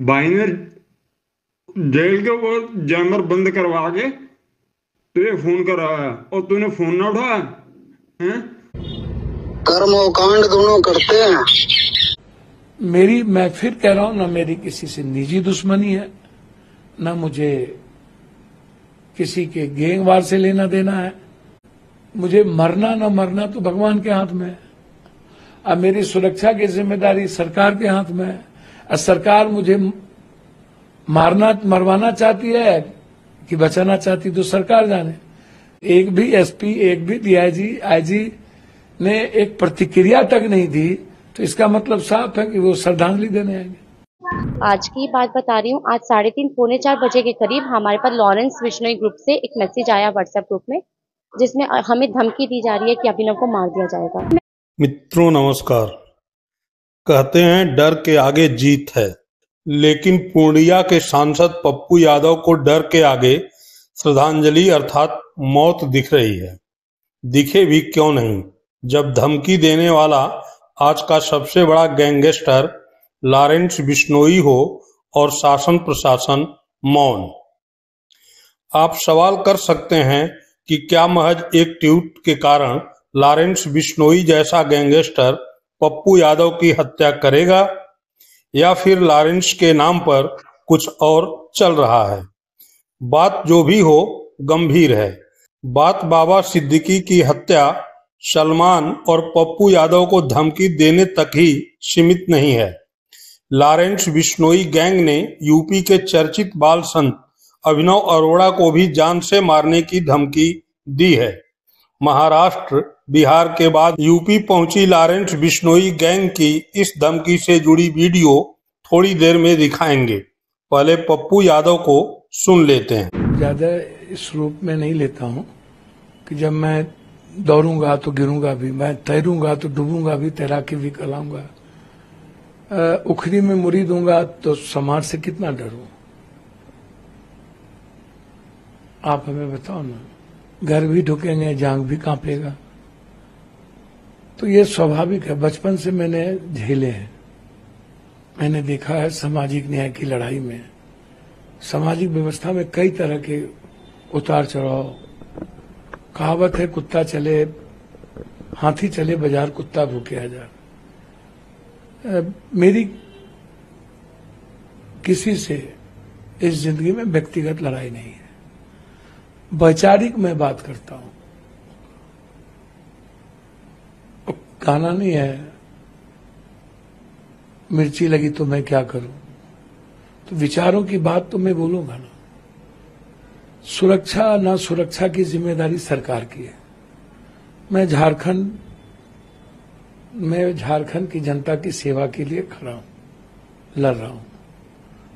भाई ने जेल के वो जैमर बंद करवा के तुझे फोन करा है और तूने फोन ना उठाया हैं? कर्म और कांड दोनों करते हैं। मैं फिर कह रहा हूं, ना मेरी किसी से निजी दुश्मनी है, ना मुझे किसी के गैंगवार से लेना देना है। मुझे मरना ना मरना तो भगवान के हाथ में है। अब मेरी सुरक्षा की जिम्मेदारी सरकार के हाथ में है। अब सरकार मुझे मरवाना चाहती है कि बचाना चाहती तो सरकार जाने। एक भी एसपी, एक भी डीआईजी, आईजी ने एक प्रतिक्रिया तक नहीं दी, तो इसका मतलब साफ है कि वो श्रद्धांजलि देने आएंगे। आज की बात बता रही हूँ। आज 3:30 पौने 4 बजे के करीब हमारे पास लॉरेंस बिश्नोई ग्रुप से एक मैसेज आया व्हाट्सएप ग्रुप में, जिसमें हमें धमकी दी जा रही है कि अभिनव को मार दिया जाएगा। मित्रों नमस्कार। कहते हैं डर के आगे जीत है, लेकिन पूर्णिया के सांसद पप्पू यादव को डर के आगे श्रद्धांजलि अर्थात मौत दिख रही है। दिखे भी क्यों नहीं, जब धमकी देने वाला आज का सबसे बड़ा गैंगस्टर लॉरेंस बिश्नोई हो और शासन प्रशासन मौन। आप सवाल कर सकते हैं कि क्या महज एक ट्वीट के कारण लॉरेंस बिश्नोई जैसा गैंगस्टर पप्पू यादव की हत्या करेगा, या फिर लॉरेंस के नाम पर कुछ और चल रहा है। बात जो भी हो गंभीर है। बात बाबा सिद्दीकी की हत्या सलमान और पप्पू यादव को धमकी देने तक ही सीमित नहीं है। लॉरेंस बिश्नोई गैंग ने यूपी के चर्चित बाल संत अभिनव अरोड़ा को भी जान से मारने की धमकी दी है। महाराष्ट्र, बिहार के बाद यूपी पहुंची लॉरेंस बिश्नोई गैंग की इस धमकी से जुड़ी वीडियो थोड़ी देर में दिखाएंगे। पहले पप्पू यादव को सुन लेते हैं। ज्यादा इस रूप में नहीं लेता हूं कि जब मैं दौड़ूंगा तो गिरूंगा भी, मैं तैरूंगा तो डूबूंगा भी, तैराकी भी कराऊंगा। उखरी में मुरी दूंगा तो समाज से कितना डरूं? आप हमें बताओ ना। घर भी ढुकेंगे, जांग भी कांपेगा। तो ये स्वाभाविक है, बचपन से मैंने झेले हैं। मैंने देखा है सामाजिक न्याय की लड़ाई में, सामाजिक व्यवस्था में कई तरह के उतार चढ़ाव। कहावत है, कुत्ता चले हाथी चले बाजार, कुत्ता भूखे हजार। मेरी किसी से इस जिंदगी में व्यक्तिगत लड़ाई नहीं है, वैचारिक मैं बात करता हूं। गाना नहीं है, मिर्ची लगी तो मैं क्या करूं, तो विचारों की बात तो मैं बोलूंगा ना। सुरक्षा ना सुरक्षा की जिम्मेदारी सरकार की है। मैं झारखंड की जनता की सेवा के लिए खड़ा हूं, लड़ रहा हूं।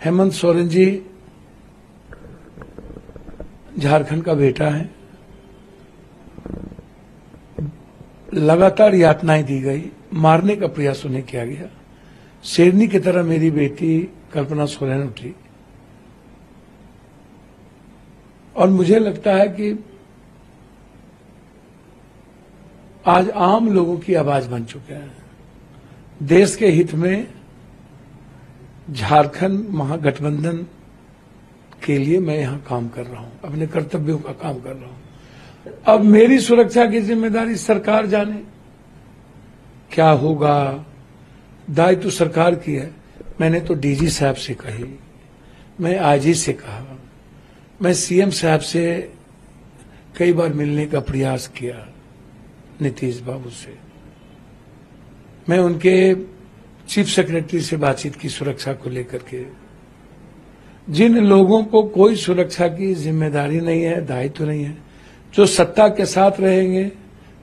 हेमंत सोरेन जी झारखंड का बेटा है। लगातार यातनाएं दी गई, मारने का प्रयास उन्हें किया गया। शेरनी की तरह मेरी बेटी कल्पना सोरेन उठी, और मुझे लगता है कि आज आम लोगों की आवाज बन चुके हैं। देश के हित में झारखंड महागठबंधन के लिए मैं यहां काम कर रहा हूं, अपने कर्तव्यों का काम कर रहा हूं। अब मेरी सुरक्षा की जिम्मेदारी सरकार जाने। क्या होगा, दायित्व सरकार की है। मैंने तो डीजी साहब से कही, मैं आईजी से कहा, मैं सीएम साहब से कई बार मिलने का प्रयास किया, नीतीश बाबू से। मैं उनके चीफ सेक्रेटरी से बातचीत की सुरक्षा को लेकर के। जिन लोगों को कोई सुरक्षा की जिम्मेदारी नहीं है, दायित्व नहीं है, जो सत्ता के साथ रहेंगे,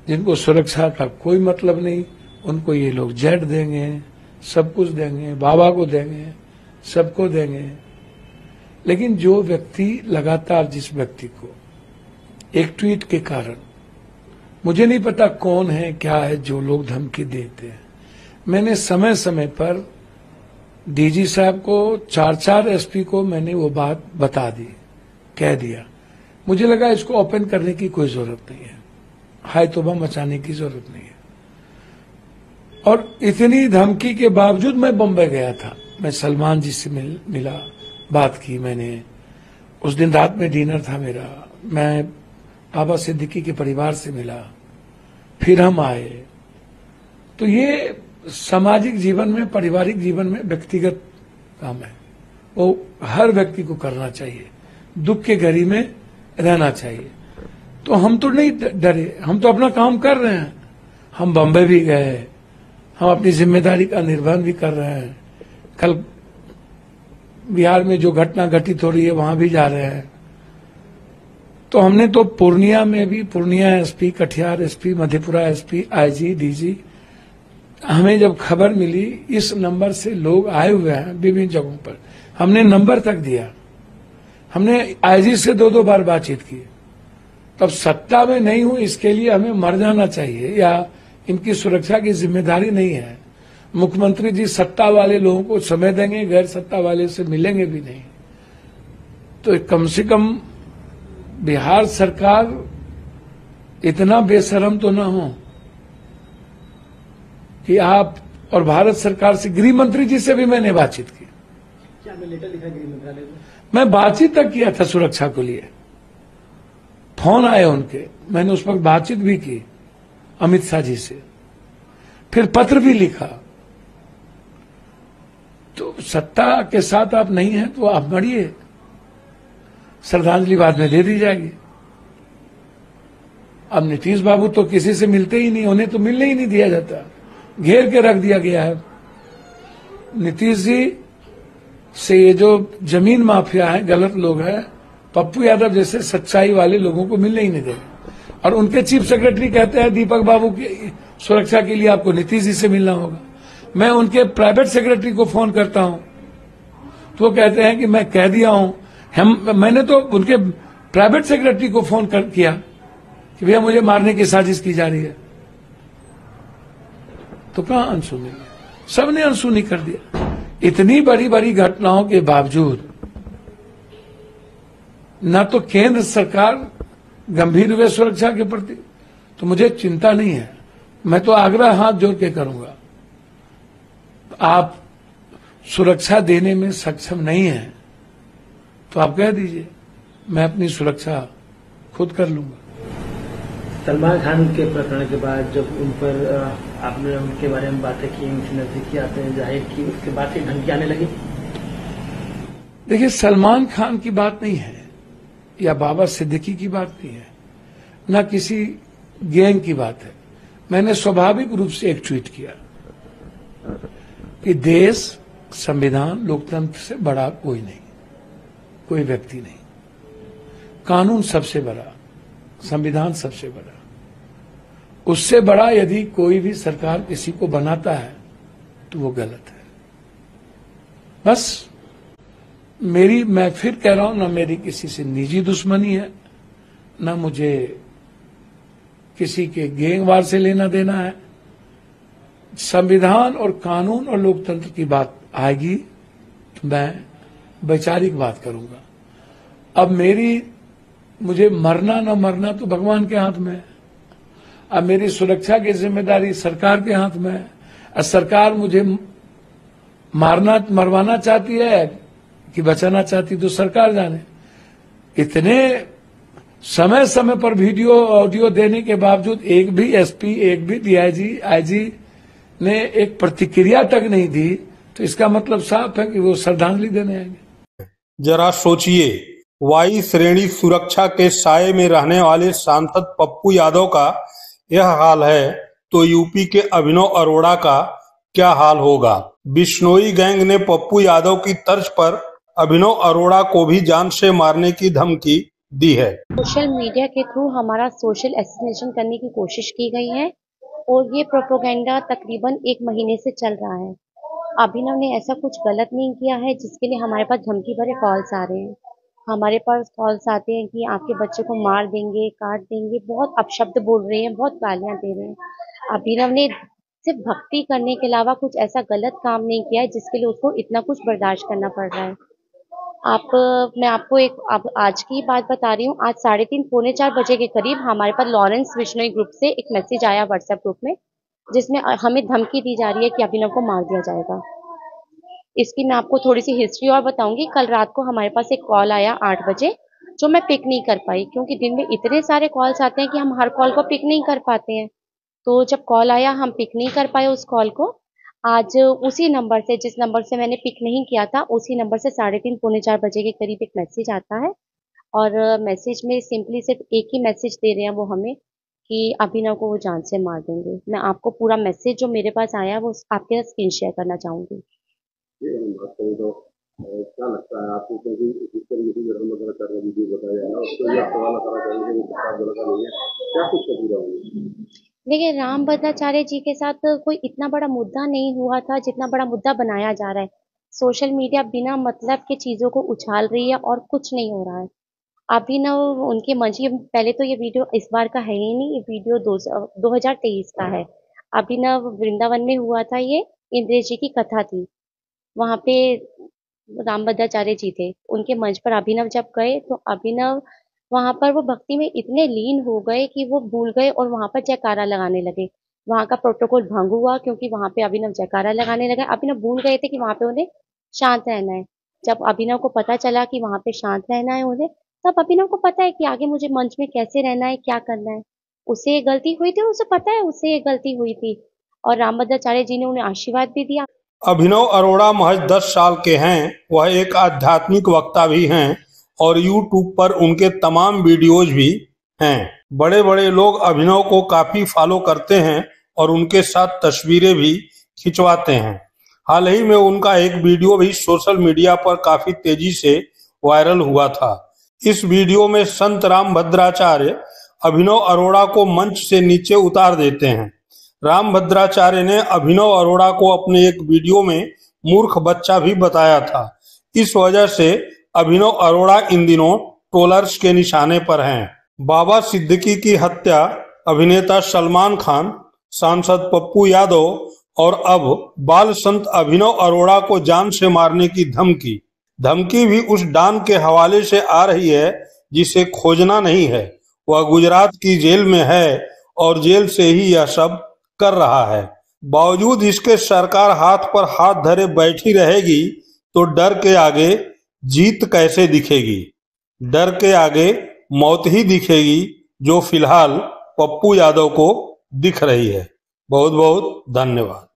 जिनको सुरक्षा का कोई मतलब नहीं, उनको ये लोग जेट देंगे, सब कुछ देंगे, बाबा को देंगे, सबको देंगे। लेकिन जो व्यक्ति लगातार, जिस व्यक्ति को एक ट्वीट के कारण, मुझे नहीं पता कौन है क्या है, जो लोग धमकी देते हैं। मैंने समय समय पर डीजी साहब को, 4 एसपी को मैंने वो बात बता दी, कह दिया। मुझे लगा इसको ओपन करने की कोई जरूरत नहीं है, हाय तौबा मचाने की जरूरत नहीं है। और इतनी धमकी के बावजूद मैं बम्बई गया था। मैं सलमान जी से मिला, बात की मैंने। उस दिन रात में डिनर था मेरा। मैं बाबा सिद्दीकी के परिवार से मिला, फिर हम आए। तो ये सामाजिक जीवन में, पारिवारिक जीवन में व्यक्तिगत काम है, वो हर व्यक्ति को करना चाहिए। दुख के घड़ी में रहना चाहिए। तो हम तो नहीं डरे, हम तो अपना काम कर रहे हैं। हम बम्बई भी गए, हम अपनी जिम्मेदारी का निर्वहन भी कर रहे हैं। कल बिहार में जो घटना घटित हो रही है वहां भी जा रहे हैं। तो हमने तो पूर्णिया में भी, Purnia SP, Katihar SP, Madhepura SP, IG, DG, हमें जब खबर मिली इस नंबर से लोग आए हुए हैं विभिन्न जगहों पर, हमने नंबर तक दिया। हमने आईजी से 2-2 बार बातचीत की। तब सत्ता में नहीं हूं इसके लिए हमें मर जाना चाहिए या इनकी सुरक्षा की जिम्मेदारी नहीं है। मुख्यमंत्री जी सत्ता वाले लोगों को समय देंगे, गैर सत्ता वाले से मिलेंगे भी नहीं। तो कम से कम बिहार सरकार इतना बेशरम तो ना हो कि आप, और भारत सरकार से, गृह मंत्री जी से भी मैंने बातचीत की। क्या आपने लेटर लिखा गृह मंत्रालय को? मैं बातचीत तक किया था सुरक्षा को लिए। फोन आए उनके, मैंने उस वक्त बातचीत भी की अमित शाह जी से, फिर पत्र भी लिखा। तो सत्ता के साथ आप नहीं हैं तो आप मरिए, श्रद्धांजलि बाद में दे दी जाएगी। अब नीतीश बाबू तो किसी से मिलते ही नहीं, उन्हें तो मिलने ही नहीं दिया जाता, घेर के रख दिया गया है। नीतीश जी से ये जो जमीन माफिया है, गलत लोग हैं, पप्पू यादव जैसे सच्चाई वाले लोगों को मिलने ही नहीं देंगे। और उनके चीफ सेक्रेटरी कहते हैं दीपक बाबू की सुरक्षा के लिए आपको नीतीश जी से मिलना होगा। मैं उनके प्राइवेट सेक्रेटरी को फोन करता हूं तो वो कहते हैं कि मैं कह दिया हूं। मैंने तो उनके प्राइवेट सेक्रेटरी को फोन किया कि भैया मुझे मारने की साजिश की जा रही है। तो कहां अनसुनी, सबने अनसुनी कर दिया। इतनी बड़ी बड़ी घटनाओं के बावजूद न तो केंद्र सरकार गंभीर हुए सुरक्षा के प्रति, तो मुझे चिंता नहीं है। मैं तो आग्रह हाथ जोड़ के करूंगा, आप सुरक्षा देने में सक्षम नहीं हैं तो आप कह दीजिए, मैं अपनी सुरक्षा खुद कर लूंगा। सलमान खान के प्रकरण के बाद जब उन पर आपने उनके बारे में बातें की, उनसे नजदीकी आते हैं जाहिर की, उसके बाद से धमकी आने लगी। देखिए, सलमान खान की बात नहीं है या बाबा सिद्दीकी की बात नहीं है, न किसी गैंग की बात है। मैंने स्वाभाविक रूप से एक ट्वीट किया कि देश, संविधान, लोकतंत्र से बड़ा कोई नहीं, कोई व्यक्ति नहीं। कानून सबसे बड़ा, संविधान सबसे बड़ा। उससे बड़ा यदि कोई भी सरकार किसी को बनाता है तो वो गलत है। बस मैं फिर कह रहा हूं, ना मेरी किसी से निजी दुश्मनी है, ना मुझे किसी के गैंगवार से लेना देना है। संविधान और कानून और लोकतंत्र की बात आएगी तो मैं वैचारिक बात करूंगा। अब मुझे मरना न मरना तो भगवान के हाथ में है। अब मेरी सुरक्षा की जिम्मेदारी सरकार के हाथ में है। और सरकार मुझे मरवाना चाहती है कि बचाना चाहती तो सरकार जाने। इतने समय समय पर वीडियो ऑडियो देने के बावजूद एक भी एसपी, एक भी डीआईजी, आईजी ने एक प्रतिक्रिया तक नहीं दी, तो इसका मतलब साफ है कि वो श्रद्धांजलि देने आएंगे। जरा सोचिए, वायु श्रेणी सुरक्षा के साये में रहने वाले सांसद पप्पू यादव का यह हाल है तो यूपी के अभिनव अरोड़ा का क्या हाल होगा। बिश्नोई गैंग ने पप्पू यादव की तर्ज पर अभिनव अरोड़ा को भी जान से मारने की धमकी दी है। सोशल मीडिया के थ्रू हमारा सोशल एसिनेशन करने की कोशिश की गई है और ये प्रोपोगेंडा तकरीबन 1 महीने से चल रहा है। अभिनव ने ऐसा कुछ गलत नहीं किया है जिसके लिए हमारे पास धमकी भरे कॉल्स आ रहे हैं। हमारे पास कॉल्स आते हैं कि आपके बच्चे को मार देंगे, काट देंगे, बहुत अपशब्द बोल रहे हैं, बहुत गालियां दे रहे हैं। अभिनव ने सिर्फ भक्ति करने के अलावा कुछ ऐसा गलत काम नहीं किया है जिसके लिए उसको इतना कुछ बर्दाश्त करना पड़ रहा है। मैं आपको आज की बात बता रही हूँ। आज 3:30 पौने 4 बजे के करीब हमारे पास लॉरेंस बिश्नोई ग्रुप से एक मैसेज आया व्हाट्सएप ग्रुप में, जिसमें हमें धमकी दी जा रही है कि अभिनव को मार दिया जाएगा। इसकी मैं आपको थोड़ी सी हिस्ट्री और बताऊंगी। कल रात को हमारे पास एक कॉल आया 8 बजे, जो मैं पिक नहीं कर पाई, क्योंकि दिन में इतने सारे कॉल्स आते हैं कि हम हर कॉल को पिक नहीं कर पाते हैं। तो जब कॉल आया हम पिक नहीं कर पाए उस कॉल को। आज उसी नंबर से, जिस नंबर से मैंने पिक नहीं किया था, उसी नंबर से 3:30 पौने 4 बजे के करीब एक मैसेज आता है। और मैसेज में सिंपली सिर्फ एक ही मैसेज दे रहे हैं वो हमें, कि अभिनव को वो जान से मार देंगे। मैं आपको पूरा मैसेज जो मेरे पास आया है वो आपके साथ स्क्रीन शेयर करना चाहूंगी। ये हम बात करें तो क्या लगता है आपको, क्योंकि जिस तरीके से हम लोग कर रहे वीडियो बताया है ना, उसको ये सवाल करा करेंगे कि सरकार गलत नहीं है, क्या कुछ कबूला होगा? देखिए, राम भद्राचार्य जी के साथ कोई इतना बड़ा मुद्दा नहीं हुआ था जितना बड़ा मुद्दा बनाया जा रहा है। सोशल मीडिया बिना मतलब के चीजों को उछाल रही है और कुछ नहीं हो रहा है। अभिनव उनके मंची, पहले तो ये वीडियो इस बार का है ही नहीं, ये वीडियो 2023 का है। अभिनव वृंदावन में हुआ था, ये इंद्र जी की कथा थी। वहां पे राम भद्राचार्य जी थे, उनके मंच पर अभिनव जब गए तो अभिनव वहां पर वो भक्ति में इतने लीन हो गए कि वो भूल गए और वहां पर जयकारा लगाने लगे। वहां का प्रोटोकॉल भंग हुआ, क्योंकि वहां पे अभिनव जयकारा लगाने लगे। अभिनव भूल गए थे कि वहां पे उन्हें शांत रहना है। जब अभिनव को पता चला कि वहां पे शांत रहना है उन्हें, तब अभिनव को पता है कि आगे मुझे मंच में कैसे रहना है, क्या करना है। उससे ये गलती हुई थी, उसे पता है उससे ये गलती हुई थी, और रामभद्राचार्य जी ने उन्हें आशीर्वाद भी दिया। अभिनव अरोड़ा महज 10 साल के हैं। वह एक आध्यात्मिक वक्ता भी हैं और यूट्यूब पर उनके तमाम वीडियोज भी हैं। बड़े बड़े लोग अभिनव को काफी फॉलो करते हैं और उनके साथ तस्वीरें भी खिंचवाते हैं। हाल ही में उनका एक वीडियो भी सोशल मीडिया पर काफी तेजी से वायरल हुआ था। इस वीडियो में संत राम भद्राचार्य अभिनव अरोड़ा को मंच से नीचे उतार देते हैं। राम भद्राचार्य ने अभिनव अरोड़ा को अपने एक वीडियो में मूर्ख बच्चा भी बताया था। इस वजह से अभिनव अरोड़ा इन दिनों ट्रोलर्स के निशाने पर हैं। बाबा सिद्दीकी की हत्या, अभिनेता सलमान खान, सांसद पप्पू यादव और अब बाल संत अभिनव अरोड़ा को जान से मारने की धमकी भी उस डॉन के हवाले से आ रही है जिसे खोजना नहीं है। वह गुजरात की जेल में है और जेल से ही यह सब कर रहा है। बावजूद इसके सरकार हाथ पर हाथ धरे बैठी रहेगी तो डर के आगे जीत कैसे दिखेगी? डर के आगे मौत ही दिखेगी, जो फिलहाल पप्पू यादव को दिख रही है। बहुत बहुत धन्यवाद।